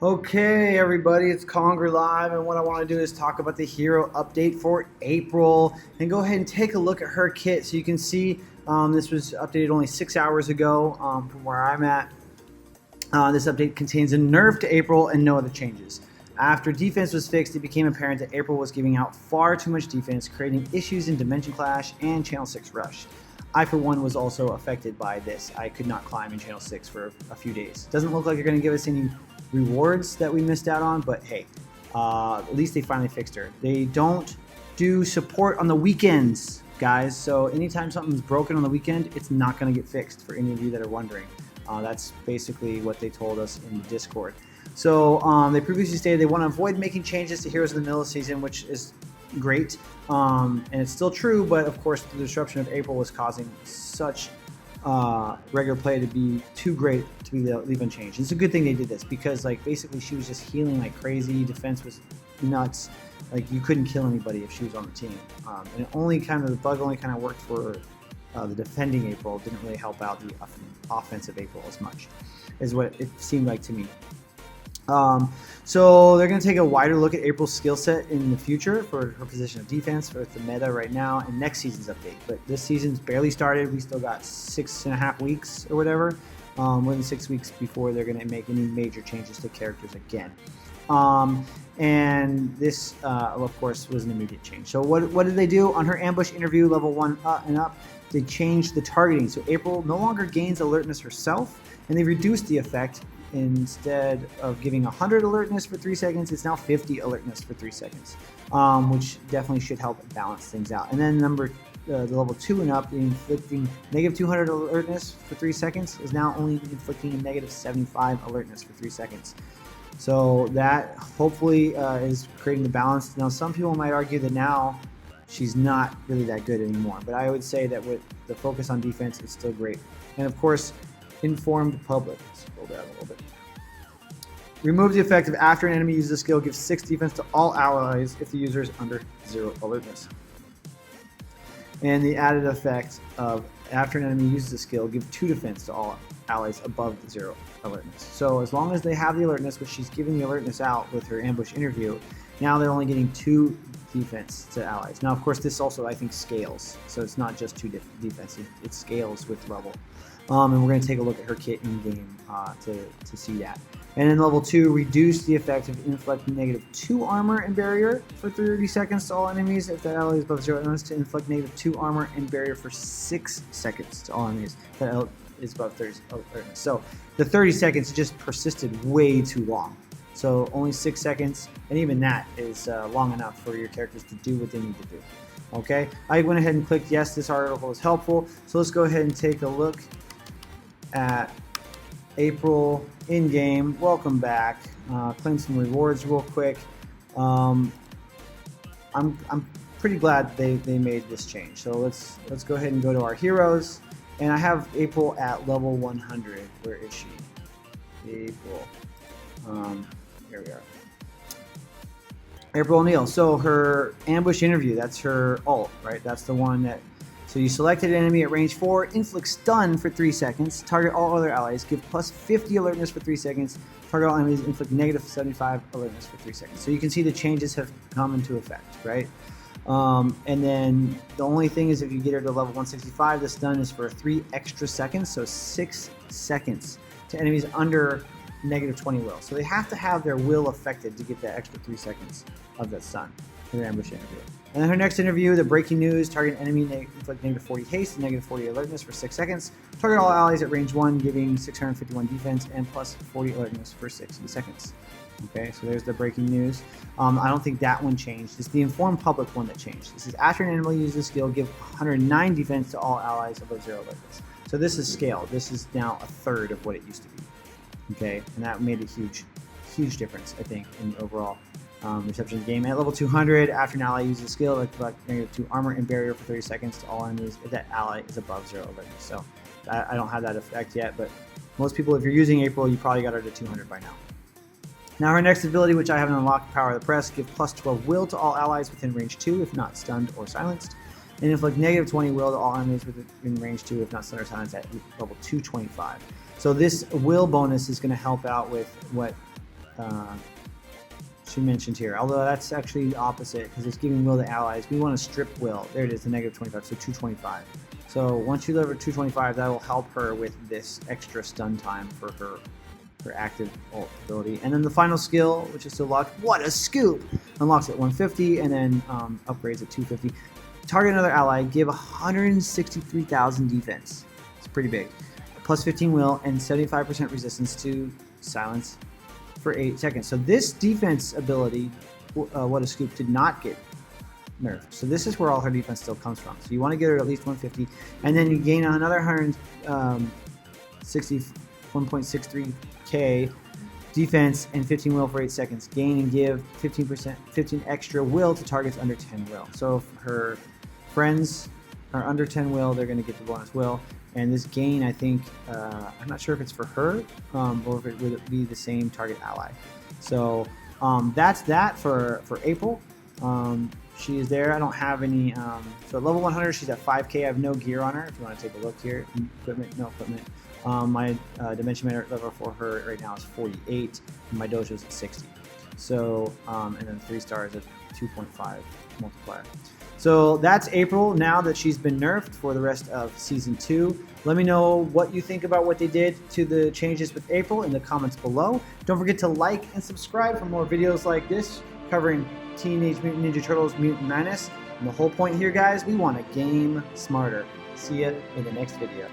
Okay, everybody, it's Conger Live, and what I want to do is talk about the hero update for April, and go ahead and take a look at her kit. So you can see this was updated only 6 hours ago from where I'm at. This update contains a nerf to April and no other changes. After defense was fixed, it became apparent that April was giving out far too much defense, creating issues in Dimension Clash and Channel 6 Rush. I, for one, was also affected by this. I could not climb in Channel 6 for a few days. Doesn't look like they're going to give us any rewards that we missed out on, but hey, at least they finally fixed her. They don't do support on the weekends, guys, so anytime something's broken on the weekend, it's not going to get fixed, for any of you that are wondering. That's basically what they told us in the Discord. So they previously stated they want to avoid making changes to Heroes in the middle of the season, which is great, and it's still true, but of course the disruption of April was causing such regular play to be too great to be leave unchanged. It's a good thing they did this, because like basically she was just healing like crazy, defense was nuts, like you couldn't kill anybody if she was on the team, and the bug only kind of worked for the defending April, didn't really help out the offensive April as much, is what it seemed like to me. So they're going to take a wider look at April's skill set in the future for her position of defense for the meta right now and next season's update. But this season's barely started. We still got 6.5 weeks or whatever, more than 6 weeks before they're going to make any major changes to characters again. And this, of course, was an immediate change. So what did they do? On her ambush interview, level 1 and up, they changed the targeting. So April no longer gains alertness herself, and they reduced the effect. Instead of giving 100 alertness for 3 seconds, it's now 50 alertness for 3 seconds, which definitely should help balance things out. And then the level 2 and up, inflicting negative 200 alertness for 3 seconds is now only inflicting a negative 75 alertness for 3 seconds. So that hopefully is creating the balance. Now, some people might argue that now she's not really that good anymore, but I would say that with the focus on defense, it's still great. And of course, informed public. Let's scroll down a little bit. Remove the effect of after an enemy uses a skill, gives 6 defense to all allies if the user is under 0 alertness. And the added effect of after an enemy uses a skill, give 2 defense to all allies above the 0 alertness. So as long as they have the alertness, which she's giving the alertness out with her ambush interview, now they're only getting 2 defense to allies. Now, of course, this also, I think, scales. So it's not just 2 defense, it scales with level. And we're going to take a look at her kit in game to see that. And in level 2, reduce the effect of inflict negative 2 armor and barrier for 30 seconds to all enemies if that ally is above 0 alertness, to inflict negative 2 armor and barrier for 6 seconds to all enemies if that is above 30 alertness. So the 30 seconds just persisted way too long. So only 6 seconds, and even that is long enough for your characters to do what they need to do. Okay, I went ahead and clicked yes, this article is helpful. So let's go ahead and take a look at April in game. Welcome back. Claim some rewards real quick. I'm pretty glad they made this change. So let's go ahead and go to our heroes. And I have April at level 100. Where is she? April. Here we are. April O'NEIL. So her ambush interview, that's her ult, right? That's the one that. So you selected an enemy at range 4, inflict stun for 3 seconds, target all other allies, give plus 50 alertness for 3 seconds, target all enemies, inflict negative 75 alertness for 3 seconds. So you can see the changes have come into effect, right? And then the only thing is if you get her to level 165, the stun is for 3 extra seconds, so 6 seconds to enemies under negative 20 will. So they have to have their will affected to get that extra 3 seconds of that stun in their ambush interview. And then her next interview, the breaking news, target enemy, inflict negative 40 haste and negative 40 alertness for 6 seconds. Target all allies at range 1, giving 651 defense and plus 40 alertness for 60 seconds. Okay, so there's the breaking news. I don't think that one changed. It's the informed public one that changed. This is after an enemy uses a skill, give 109 defense to all allies above 0 alertness. So this is scaled. This is now a third of what it used to be. Okay, and that made a huge difference, I think, in the overall reception of the game. At level 200, after an ally uses a skill, like negative 2 armor and barrier for 30 seconds to all enemies if that ally is above 0 alertness. So I don't have that effect yet, but most people, if you're using April, you probably got her to 200 by now. Now her next ability, which I haven't unlocked, Power of the Press, give plus 12 will to all allies within range 2 if not stunned or silenced, and inflict negative 20 will to all enemies within range 2 if not stunned or silenced at level 225. So this will bonus is going to help out with what she mentioned here, although that's actually the opposite because it's giving will to allies. We want to strip will. There it is, the negative 25, so 225. So once you deliver 225, that will help her with this extra stun time for her active ult ability. And then the final skill, which is to lock, what a scoop, unlocks at 150 and then upgrades at 250. Target another ally, give 163,000 defense. It's pretty big. Plus 15 will and 75% resistance to silence for 8 seconds. So this defense ability, what a scoop, did not get nerfed. So this is where all her defense still comes from. So you want to get her at least 150, and then you gain another 1.63k defense and 15 will for 8 seconds. Gain and give 15 extra will to targets under 10 will. So if her friends are under 10 will, they're going to get the bonus will. And this gain, I think, I'm not sure if it's for her or if it would be the same target ally. So that's that for April. She is there. I don't have any. So at level 100, she's at 5k. I have no gear on her. If you want to take a look here, equipment, no equipment. My dimension meter level for her right now is 48, and my dojo is at 60. So and then 3 stars at 2.5 multiplier. So that's April, now that she's been nerfed for the rest of Season 2. Let me know what you think about what they did to the changes with April in the comments below. Don't forget to like and subscribe for more videos like this covering Teenage Mutant Ninja Turtles Mutant Madness. And the whole point here, guys, we want to game smarter. See ya in the next video.